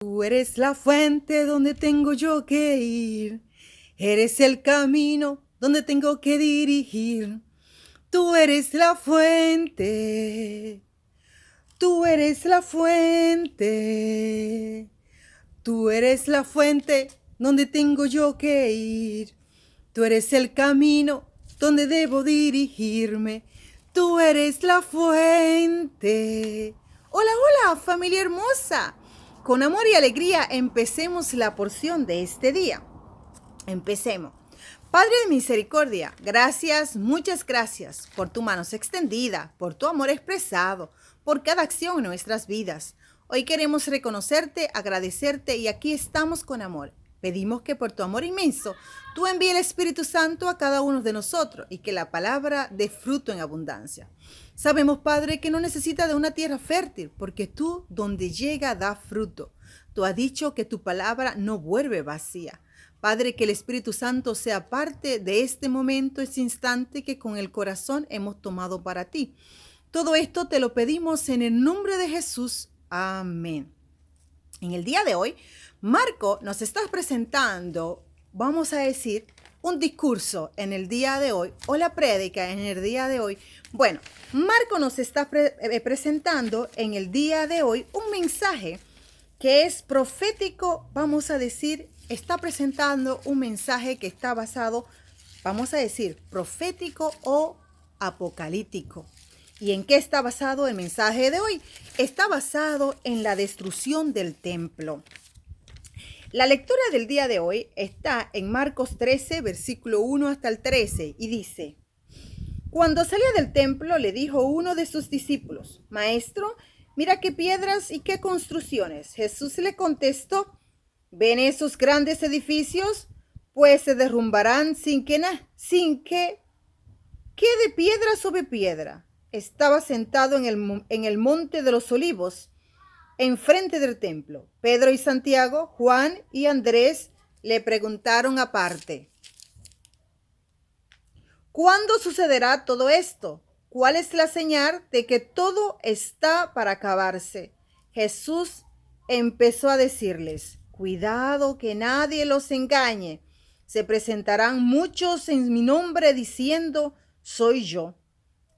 Tú eres la fuente donde tengo yo que ir. Eres el camino donde tengo que dirigir. Tú eres la fuente. Tú eres la fuente. Tú eres la fuente donde tengo yo que ir. Tú eres el camino donde debo dirigirme. Tú eres la fuente. Hola, hola, familia hermosa. Con amor y alegría empecemos la porción de este día. Empecemos. Padre de misericordia, gracias, muchas gracias por tu mano extendida, por tu amor expresado, por cada acción en nuestras vidas. Hoy queremos reconocerte, agradecerte y aquí estamos con amor. Pedimos que por tu amor inmenso, tú envíes el Espíritu Santo a cada uno de nosotros y que la palabra dé fruto en abundancia. Sabemos, Padre, que no necesita de una tierra fértil, porque tú, donde llega, da fruto. Tú has dicho que tu palabra no vuelve vacía. Padre, que el Espíritu Santo sea parte de este momento, este instante que con el corazón hemos tomado para ti. Todo esto te lo pedimos en el nombre de Jesús. Amén. En el día de hoy, Marco nos está presentando, vamos a decir, un discurso en el día de hoy, o la prédica en el día de hoy. Bueno, Marco nos está presentando en el día de hoy un mensaje que es profético, vamos a decir, está presentando un mensaje que está basado, vamos a decir, profético o apocalíptico. ¿Y en qué está basado el mensaje de hoy? Está basado en la destrucción del templo. La lectura del día de hoy está en Marcos 13, versículo 1 hasta el 13, y dice: Cuando salía del templo, le dijo uno de sus discípulos: Maestro, mira qué piedras y qué construcciones. Jesús le contestó: ¿Ven esos grandes edificios? Pues se derrumbarán sin que quede piedra sobre piedra. Estaba sentado en el monte de los olivos, enfrente del templo. Pedro y Santiago, Juan y Andrés le preguntaron aparte: ¿Cuándo sucederá todo esto? ¿Cuál es la señal de que todo está para acabarse? Jesús empezó a decirles: Cuidado que nadie los engañe. Se presentarán muchos en mi nombre diciendo: Soy yo,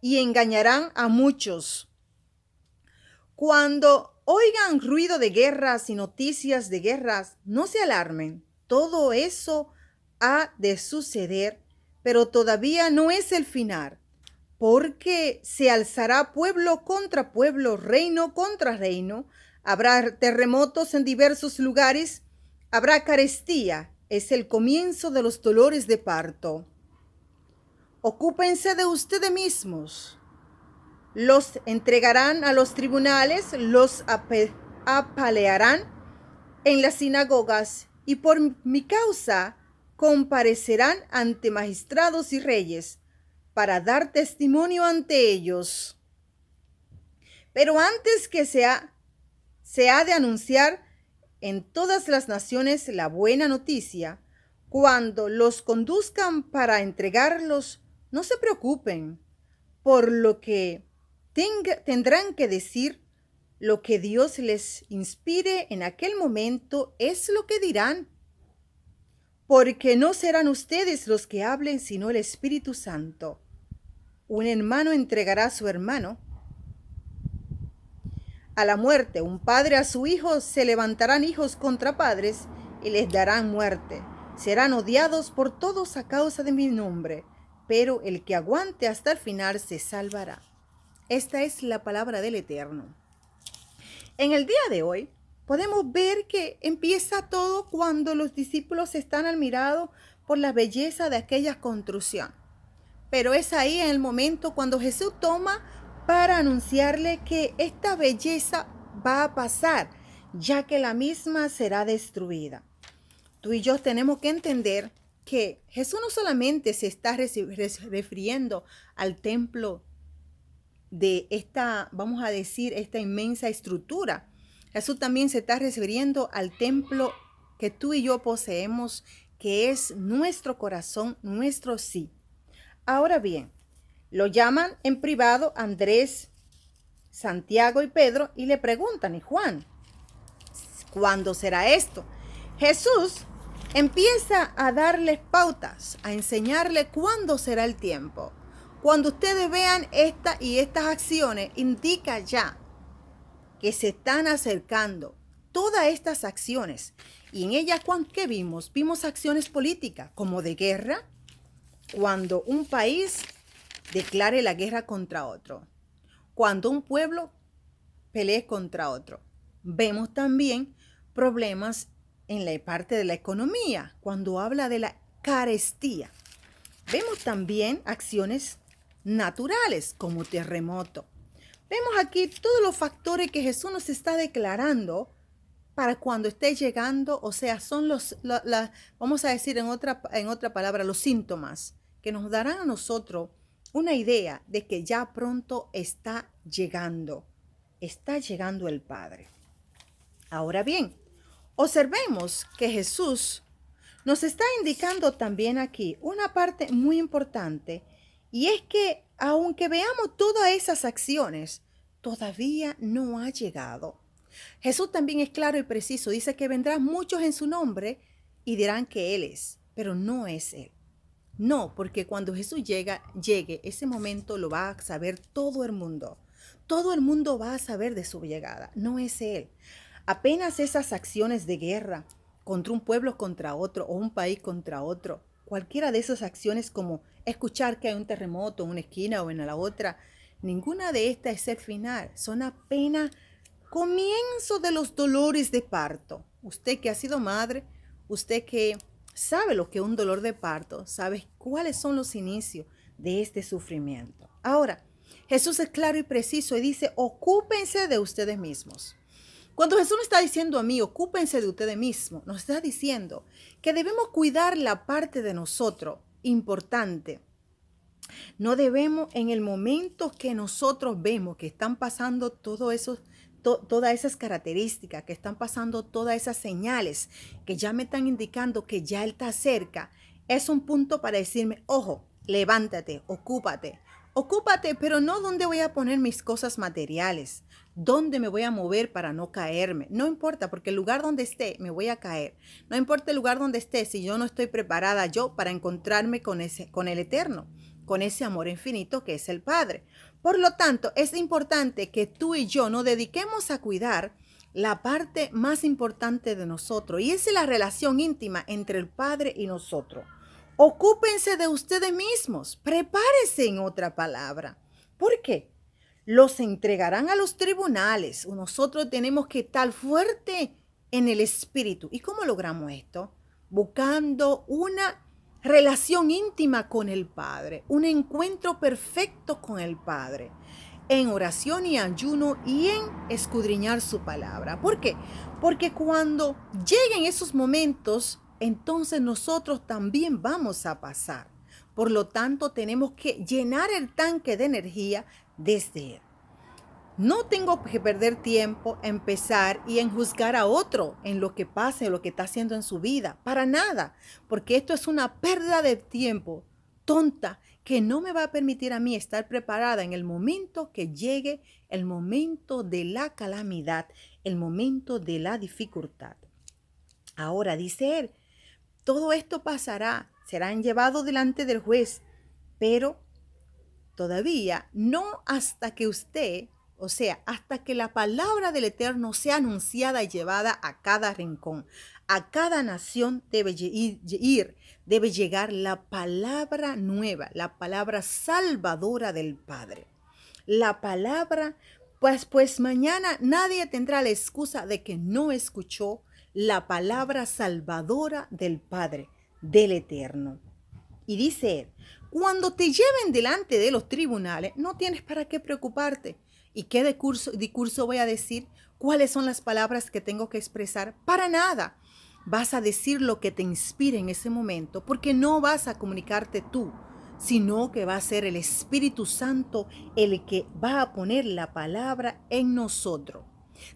y engañarán a muchos. Cuando oigan ruido de guerras y noticias de guerras, no se alarmen. Todo eso ha de suceder, pero todavía no es el final, porque se alzará pueblo contra pueblo, reino contra reino. Habrá terremotos en diversos lugares, habrá carestía. Es el comienzo de los dolores de parto. Ocúpense de ustedes mismos. Los entregarán a los tribunales, los apalearán en las sinagogas y por mi causa comparecerán ante magistrados y reyes para dar testimonio ante ellos. Pero antes que se ha de anunciar en todas las naciones la buena noticia. Cuando los conduzcan para entregarlos, no se preocupen por lo que tendrán que decir. Lo que Dios les inspire en aquel momento es lo que dirán, porque no serán ustedes los que hablen, sino el Espíritu Santo. Un hermano entregará a su hermano a la muerte, un padre a su hijo. Se levantarán hijos contra padres y les darán muerte. Serán odiados por todos a causa de mi nombre, pero el que aguante hasta el final se salvará. Esta es la palabra del Eterno. En el día de hoy podemos ver que empieza todo cuando los discípulos están admirados por la belleza de aquella construcción. Pero es ahí en el momento cuando Jesús toma para anunciarle que esta belleza va a pasar, ya que la misma será destruida. Tú y yo tenemos que entender que Jesús no solamente se está refiriendo al templo de esta, vamos a decir, esta inmensa estructura. Jesús también se está refiriendo al templo que tú y yo poseemos, que es nuestro corazón, nuestro sí. Ahora bien, lo llaman en privado Andrés, Santiago y Pedro y le preguntan: ¿y Juan? ¿Cuándo será esto? Jesús empieza a darles pautas, a enseñarle cuándo será el tiempo. Cuando ustedes vean estas acciones, indica ya que se están acercando todas estas acciones. Y en ellas, ¿qué vimos? Vimos acciones políticas, como de guerra, cuando un país declare la guerra contra otro, cuando un pueblo pelee contra otro. Vemos también problemas en la parte de la economía, cuando habla de la carestía. Vemos también acciones naturales, como terremoto. Vemos aquí todos los factores que Jesús nos está declarando para cuando esté llegando, o sea, son vamos a decir en otra palabra, los síntomas que nos darán a nosotros una idea de que ya pronto está llegando el Padre. Ahora bien, observemos que Jesús nos está indicando también aquí una parte muy importante, y es que aunque veamos todas esas acciones, todavía no ha llegado. Jesús también es claro y preciso. Dice que vendrán muchos en su nombre y dirán que Él es, pero no es Él. No, porque cuando Jesús llegue, ese momento lo va a saber todo el mundo. Todo el mundo va a saber de su llegada. No es Él. Apenas esas acciones de guerra contra un pueblo contra otro o un país contra otro, cualquiera de esas acciones como escuchar que hay un terremoto en una esquina o en la otra, ninguna de estas es el final. Son apenas comienzo de los dolores de parto. Usted que ha sido madre, usted que sabe lo que es un dolor de parto, sabe cuáles son los inicios de este sufrimiento. Ahora, Jesús es claro y preciso y dice, ocúpense de ustedes mismos. Cuando Jesús nos está diciendo a mí, ocúpense de ustedes mismos, nos está diciendo que debemos cuidar la parte de nosotros importante. No debemos, en el momento que nosotros vemos que están pasando todas esas características, que están pasando todas esas señales que ya me están indicando que ya Él está cerca, es un punto para decirme, ojo, levántate, ocúpate. Ocúpate, pero no dónde voy a poner mis cosas materiales, dónde me voy a mover para no caerme. No importa, porque el lugar donde esté me voy a caer. No importa el lugar donde esté, si yo no estoy preparada yo para encontrarme con el Eterno, con ese amor infinito que es el Padre. Por lo tanto, es importante que tú y yo nos dediquemos a cuidar la parte más importante de nosotros, y es la relación íntima entre el Padre y nosotros. Ocúpense de ustedes mismos, prepárense, en otra palabra. ¿Por qué? Los entregarán a los tribunales. Nosotros tenemos que estar fuerte en el espíritu. ¿Y cómo logramos esto? Buscando una relación íntima con el Padre, un encuentro perfecto con el Padre, en oración y ayuno y en escudriñar su palabra. ¿Por qué? Porque cuando lleguen esos momentos, entonces nosotros también vamos a pasar. Por lo tanto, tenemos que llenar el tanque de energía desde Él. No tengo que perder tiempo, empezar y en juzgar a otro en lo que pase, en lo que está haciendo en su vida. Para nada, porque esto es una pérdida de tiempo tonta que no me va a permitir a mí estar preparada en el momento que llegue el momento de la calamidad, el momento de la dificultad. Ahora dice Él, todo esto pasará, serán llevados delante del juez, pero todavía no hasta que usted, o sea, hasta que la palabra del Eterno sea anunciada y llevada a cada rincón, a cada nación debe llegar la palabra nueva, la palabra salvadora del Padre. La palabra, pues mañana nadie tendrá la excusa de que no escuchó la palabra salvadora del Padre, del Eterno. Y dice Él, cuando te lleven delante de los tribunales, no tienes para qué preocuparte. ¿Y qué discurso voy a decir? ¿Cuáles son las palabras que tengo que expresar? Para nada. Vas a decir lo que te inspire en ese momento, porque no vas a comunicarte tú, sino que va a ser el Espíritu Santo el que va a poner la palabra en nosotros.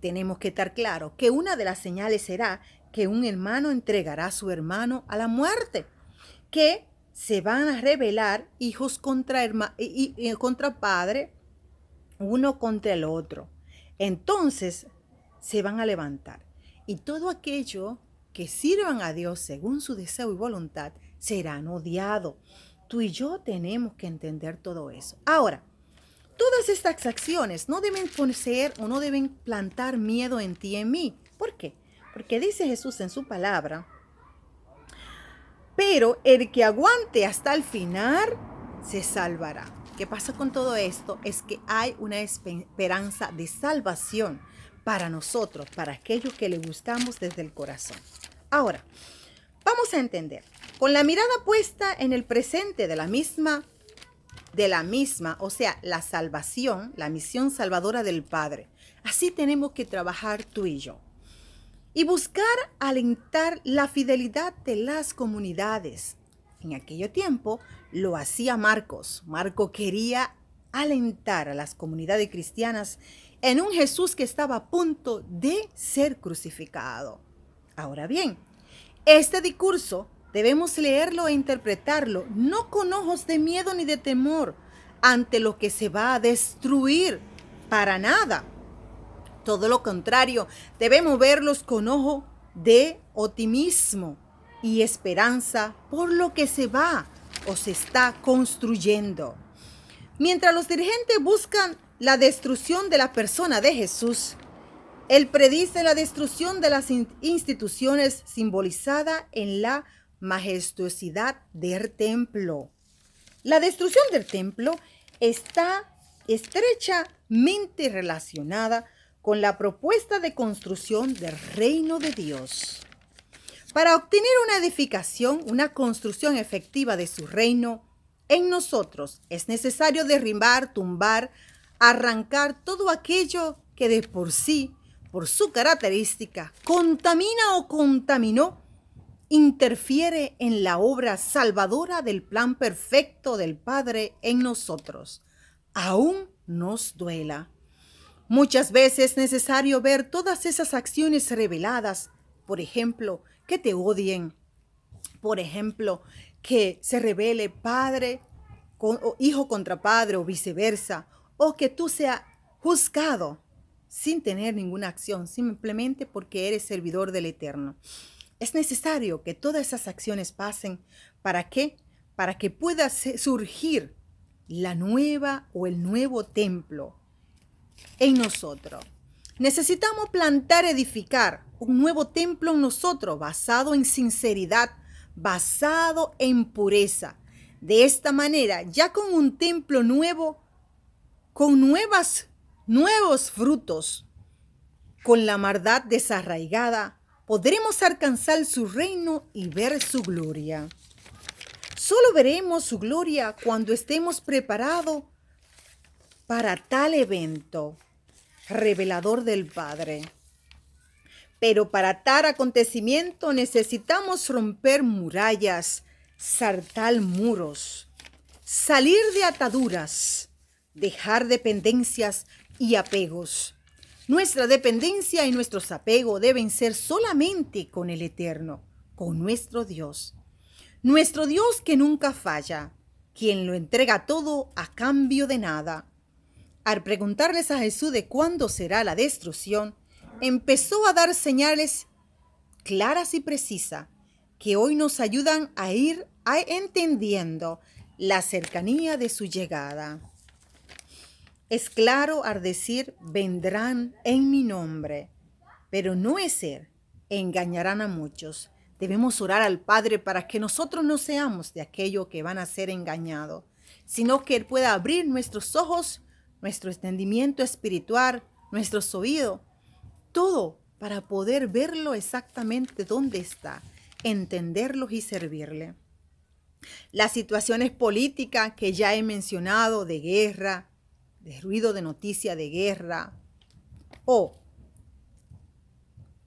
Tenemos que estar claros que una de las señales será que un hermano entregará a su hermano a la muerte, que se van a rebelar hijos contra padre, uno contra el otro. Entonces se van a levantar. y todo aquello que sirvan a Dios según su deseo y voluntad serán odiados. Tú y yo tenemos que entender todo eso. Ahora, todas estas acciones no deben poner o no deben plantar miedo en ti y en mí. ¿Por qué? Porque dice Jesús en su palabra, pero el que aguante hasta el final se salvará. ¿Qué pasa con todo esto? Es que hay una esperanza de salvación para nosotros, para aquellos que le buscamos desde el corazón. Ahora, vamos a entender, con la mirada puesta en el presente de la misma, o sea, la salvación, la misión salvadora del Padre. Así tenemos que trabajar tú y yo. Y buscar alentar la fidelidad de las comunidades. En aquello tiempo lo hacía Marcos. Marcos quería alentar a las comunidades cristianas en un Jesús que estaba a punto de ser crucificado. Ahora bien, este discurso debemos leerlo e interpretarlo no con ojos de miedo ni de temor ante lo que se va a destruir, para nada. Todo lo contrario, debemos verlos con ojo de optimismo y esperanza por lo que se va o se está construyendo. Mientras los dirigentes buscan la destrucción de la persona de Jesús, Él predice la destrucción de las instituciones simbolizada en la majestuosidad del templo. La destrucción del templo está estrechamente relacionada con la propuesta de construcción del reino de Dios. Para obtener una edificación, una construcción efectiva de su reino en nosotros, es necesario derribar, tumbar, arrancar todo aquello que de por sí, por su característica, contamina o contaminó, interfiere en la obra salvadora del plan perfecto del Padre en nosotros. Aún nos duela. Muchas veces es necesario ver todas esas acciones reveladas, por ejemplo, que te odien, por ejemplo, que se revele padre o hijo contra padre o viceversa, o que tú seas juzgado sin tener ninguna acción, simplemente porque eres servidor del Eterno. Es necesario que todas esas acciones pasen. ¿Para qué? Para que pueda surgir la nueva o el nuevo templo en nosotros. Necesitamos plantar, edificar un nuevo templo en nosotros, basado en sinceridad, basado en pureza. De esta manera, ya con un templo nuevo, con nuevos frutos, con la maldad desarraigada, podremos alcanzar su reino y ver su gloria. Solo veremos su gloria cuando estemos preparados para tal evento revelador del Padre. Pero para tal acontecimiento necesitamos romper murallas, saltar muros, salir de ataduras, dejar dependencias y apegos. Nuestra dependencia y nuestros apegos deben ser solamente con el Eterno, con nuestro Dios. Nuestro Dios que nunca falla, quien lo entrega todo a cambio de nada. Al preguntarles a Jesús de cuándo será la destrucción, empezó a dar señales claras y precisas que hoy nos ayudan a ir entendiendo la cercanía de su llegada. Es claro al decir, vendrán en mi nombre, pero no es ser, engañarán a muchos. Debemos orar al Padre para que nosotros no seamos de aquellos que van a ser engañados, sino que Él pueda abrir nuestros ojos, nuestro entendimiento espiritual, nuestros oídos, todo para poder verlo exactamente dónde está, entenderlo y servirle. Las situaciones políticas que ya he mencionado, de guerra, de ruido de noticia de guerra, o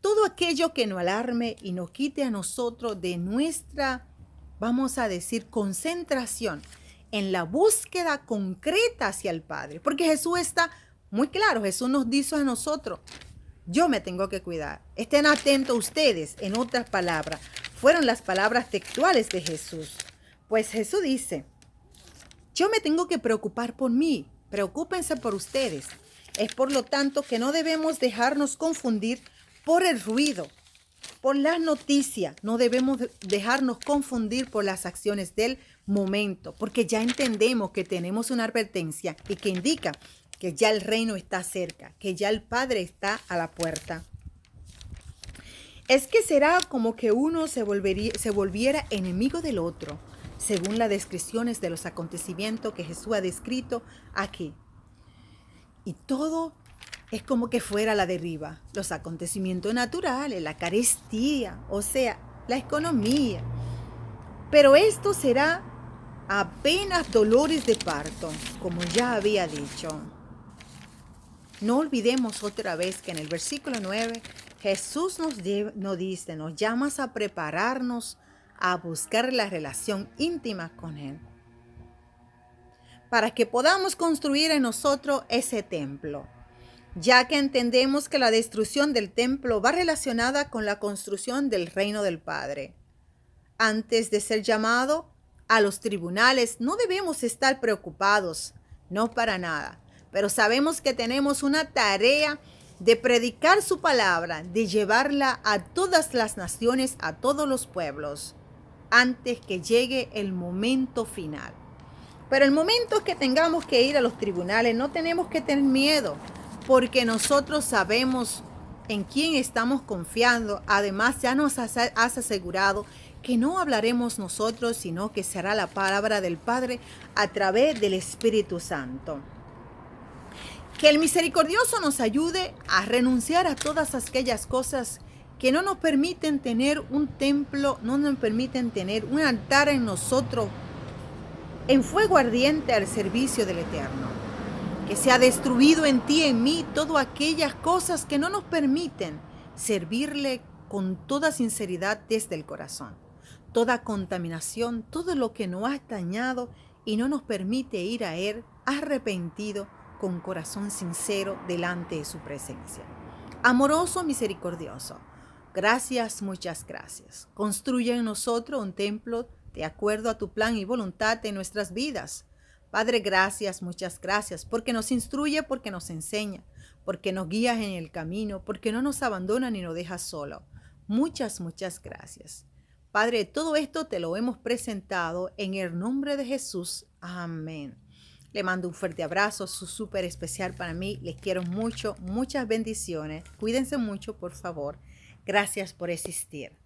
todo aquello que nos alarme y nos quite a nosotros de nuestra, vamos a decir, concentración en la búsqueda concreta hacia el Padre. Porque Jesús está muy claro, Jesús nos dice a nosotros, yo me tengo que cuidar. Estén atentos ustedes, en otras palabras. Fueron las palabras textuales de Jesús. Pues Jesús dice, yo me tengo que preocupar por mí, preocúpense por ustedes. Es por lo tanto que no debemos dejarnos confundir por el ruido, por las noticias. No debemos dejarnos confundir por las acciones del momento, porque ya entendemos que tenemos una advertencia y que indica que ya el reino está cerca, que ya el Padre está a la puerta. Es que será como que uno se volviera enemigo del otro, según las descripciones de los acontecimientos que Jesús ha descrito aquí. Y todo es como que fuera la deriva. Los acontecimientos naturales, la carestía, o sea, la economía. Pero esto será apenas dolores de parto, como ya había dicho. No olvidemos otra vez que en el versículo 9 Jesús nos dice, nos llama a prepararnos a buscar la relación íntima con Él, para que podamos construir en nosotros ese templo, ya que entendemos que la destrucción del templo va relacionada con la construcción del reino del Padre. Antes de ser llamado a los tribunales, no debemos estar preocupados, no para nada, pero sabemos que tenemos una tarea de predicar su palabra, de llevarla a todas las naciones, a todos los pueblos, antes que llegue el momento final. Pero el momento que tengamos que ir a los tribunales, no tenemos que tener miedo, porque nosotros sabemos en quién estamos confiando. Además, ya nos has asegurado que no hablaremos nosotros, sino que será la palabra del Padre a través del Espíritu Santo. Que el misericordioso nos ayude a renunciar a todas aquellas cosas que no nos permiten tener un templo, no nos permiten tener un altar en nosotros, en fuego ardiente al servicio del Eterno. Que sea destruido en ti y en mí todas aquellas cosas que no nos permiten servirle con toda sinceridad desde el corazón. Toda contaminación, todo lo que nos ha dañado y no nos permite ir a Él arrepentido con corazón sincero delante de su presencia. Amoroso, misericordioso, gracias, muchas gracias. Construye en nosotros un templo de acuerdo a tu plan y voluntad en nuestras vidas. Padre, gracias, muchas gracias, porque nos instruye, porque nos enseña, porque nos guías en el camino, porque no nos abandona ni nos deja solo. Muchas, muchas gracias. Padre, todo esto te lo hemos presentado en el nombre de Jesús. Amén. Le mando un fuerte abrazo, súper especial para mí. Les quiero mucho, muchas bendiciones. Cuídense mucho, por favor. Gracias por existir.